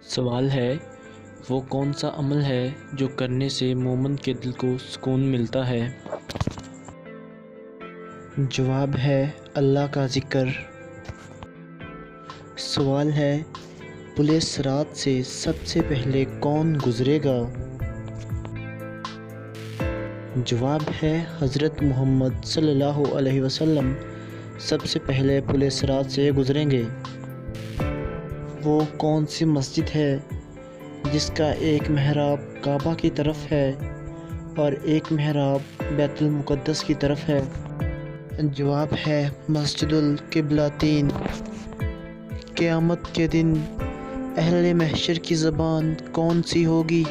سوال ہے وہ کون سا عمل ہے جو کرنے سے مومن کے دل کو سکون ملتا ہے؟ جواب ہے اللہ کا ذکر۔ سوال ہے پل صراط سے سب سے پہلے کون گزرے گا؟ جواب ہے حضرت محمد صلی اللہ علیہ وسلم سب سے پہلے پل صراط سے گزریں گے۔ وہ کون سی مسجد ہے جس کا ایک محراب کعبہ کی طرف ہے اور ایک محراب بیت المقدس کی طرف ہے؟ جواب ہے مسجد القبلتین۔ قیامت کے دن اہل محشر کی زبان کون سی ہوگی؟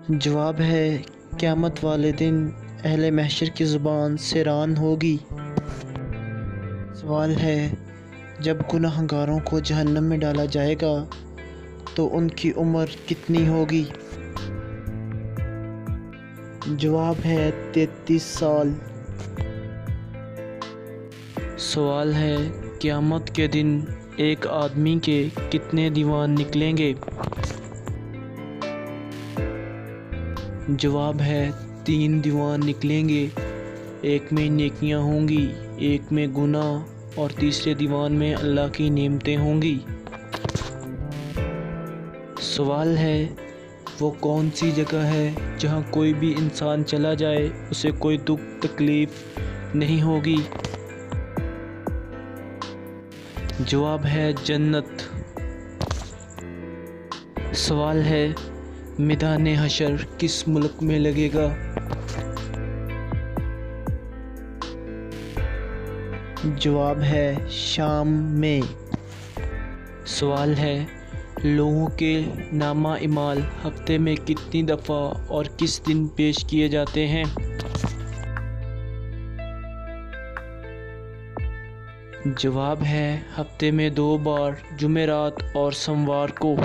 جواب ہے قیامت والے دن اہل محشر کی زبان سیران ہوگی۔ سوال ہے جب گناہ گاروں کو جہنم میں ڈالا جائے گا تو ان کی عمر کتنی ہوگی؟ جواب ہے 33 سال۔ سوال ہے قیامت کے دن ایک آدمی کے کتنے دیوان نکلیں گے؟ جواب ہے 3 دیوان نکلیں گے، ایک میں نیکیاں ہوں گی، ایک میں گناہ اور تیسرے دیوان میں اللہ کی نعمتیں ہوں گی۔ سوال ہے وہ کون سی جگہ ہے جہاں کوئی بھی انسان چلا جائے اسے کوئی دکھ تکلیف نہیں ہوگی؟ جواب ہے جنت۔ سوال ہے میدان حشر کس ملک میں لگے گا؟ جواب ہے شام میں۔ سوال ہے لوگوں کے نامہ اعمال ہفتے میں کتنی دفعہ اور کس دن پیش کیے جاتے ہیں؟ جواب ہے ہفتے میں 2 بار، جمعرات اور سوموار کو۔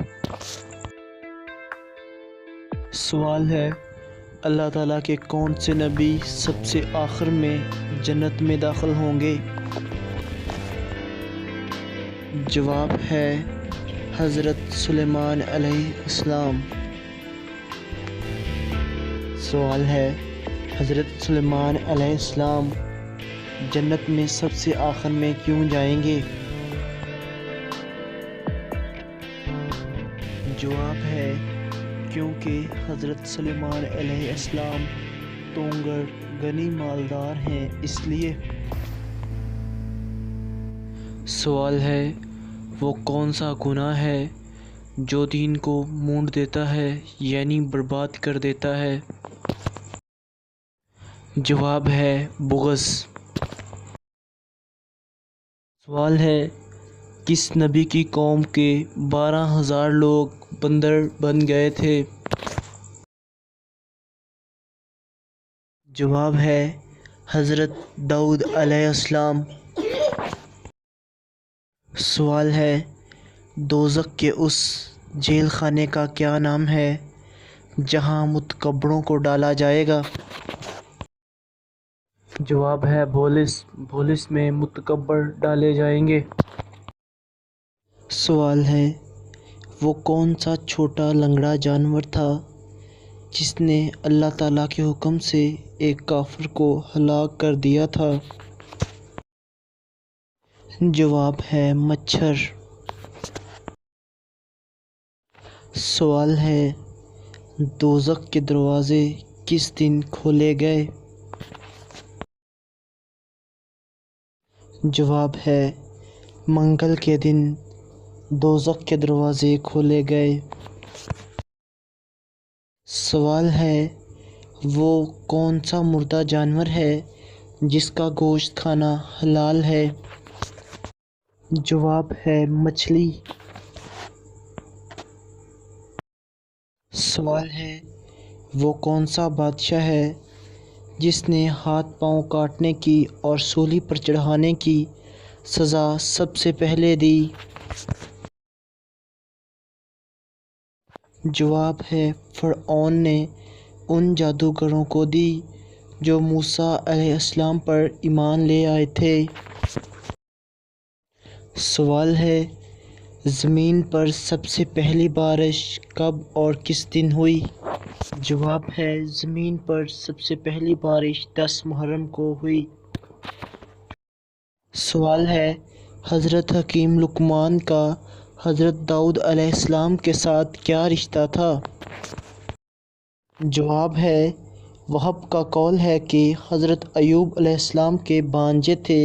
سوال ہے اللہ تعالیٰ کے کون سے نبی سب سے آخر میں جنت میں داخل ہوں گے؟ جواب ہے حضرت سلیمان علیہ السلام۔ سوال ہے حضرت سلیمان علیہ السلام جنت میں سب سے آخر میں کیوں جائیں گے؟ جواب ہے کیونکہ حضرت سلیمان علیہ السلام تونگر غنی مالدار ہیں اس لیے۔ سوال ہے وہ کون سا گناہ ہے جو دین کو مونڈ دیتا ہے یعنی برباد کر دیتا ہے؟ جواب ہے بغض۔ سوال ہے کس نبی کی قوم کے 12,000 لوگ بندر بن گئے تھے؟ جواب ہے حضرت داؤد علیہ السلام۔ سوال ہے دوزخ کے اس جیل خانے کا کیا نام ہے جہاں متکبروں کو ڈالا جائے گا؟ جواب ہے بھولس میں متکبر ڈالے جائیں گے۔ سوال ہے وہ کون سا چھوٹا لنگڑا جانور تھا جس نے اللہ تعالیٰ کے حکم سے ایک کافر کو ہلاک کر دیا تھا؟ جواب ہے مچھر۔ سوال ہے دوزخ کے دروازے کس دن کھولے گئے؟ جواب ہے منگل کے دن دوزخ کے دروازے کھولے گئے۔ سوال ہے وہ کون سا مردہ جانور ہے جس کا گوشت کھانا حلال ہے؟ جواب ہے مچھلی۔ سوال ہے وہ کون سا بادشاہ ہے جس نے ہاتھ پاؤں کاٹنے کی اور سولی پر چڑھانے کی سزا سب سے پہلے دی؟ جواب ہے فرعون نے ان جادوگروں کو دی جو موسیٰ علیہ السلام پر ایمان لے آئے تھے۔ سوال ہے زمین پر سب سے پہلی بارش کب اور کس دن ہوئی؟ جواب ہے زمین پر سب سے پہلی بارش 10 محرم کو ہوئی۔ سوال ہے حضرت حکیم لقمان کا حضرت داؤد علیہ السلام کے ساتھ کیا رشتہ تھا؟ جواب ہے وہب کا قول ہے کہ حضرت ایوب علیہ السلام کے بھانجے تھے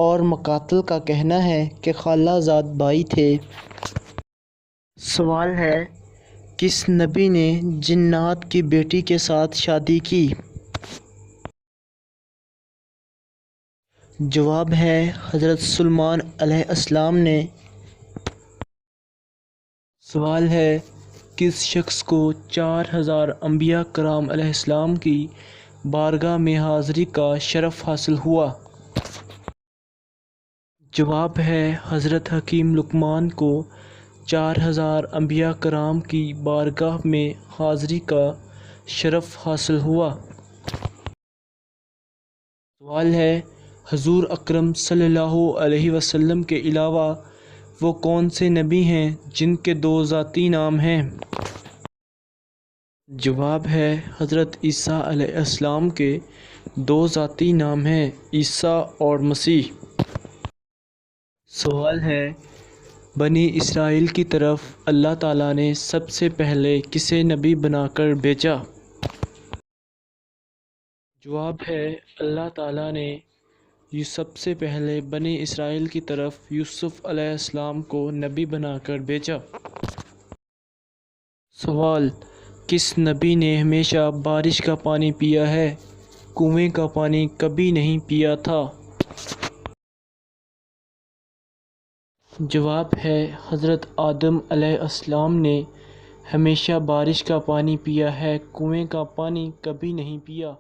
اور مقاتل کا کہنا ہے کہ خالہ زاد بھائی تھے۔ سوال ہے کس نبی نے جنات کی بیٹی کے ساتھ شادی کی؟ جواب ہے حضرت سلیمان علیہ السلام نے۔ سوال ہے کس شخص کو 4000 انبیاء کرام علیہ السلام کی بارگاہ میں حاضری کا شرف حاصل ہوا؟ جواب ہے حضرت حکیم لقمان کو 4000 انبیاء کرام کی بارگاہ میں حاضری کا شرف حاصل ہوا۔ سوال ہے حضور اکرم صلی اللہ علیہ وسلم کے علاوہ وہ کون سے نبی ہیں جن کے 2 ذاتی نام ہیں؟ جواب ہے حضرت عیسیٰ علیہ السلام کے 2 ذاتی نام ہیں، عیسیٰ اور مسیح۔ سوال ہے بنی اسرائیل کی طرف اللہ تعالیٰ نے سب سے پہلے کسے نبی بنا کر بھیجا؟ جواب ہے اللہ تعالیٰ نے سب سے پہلے بنی اسرائیل کی طرف یوسف علیہ السلام کو نبی بنا کر بھیجا۔ سوال کس نبی نے ہمیشہ بارش کا پانی پیا ہے، کنویں کا پانی کبھی نہیں پیا تھا؟ جواب ہے حضرت آدم علیہ السلام نے ہمیشہ بارش کا پانی پیا ہے، کنویں کا پانی کبھی نہیں پیا۔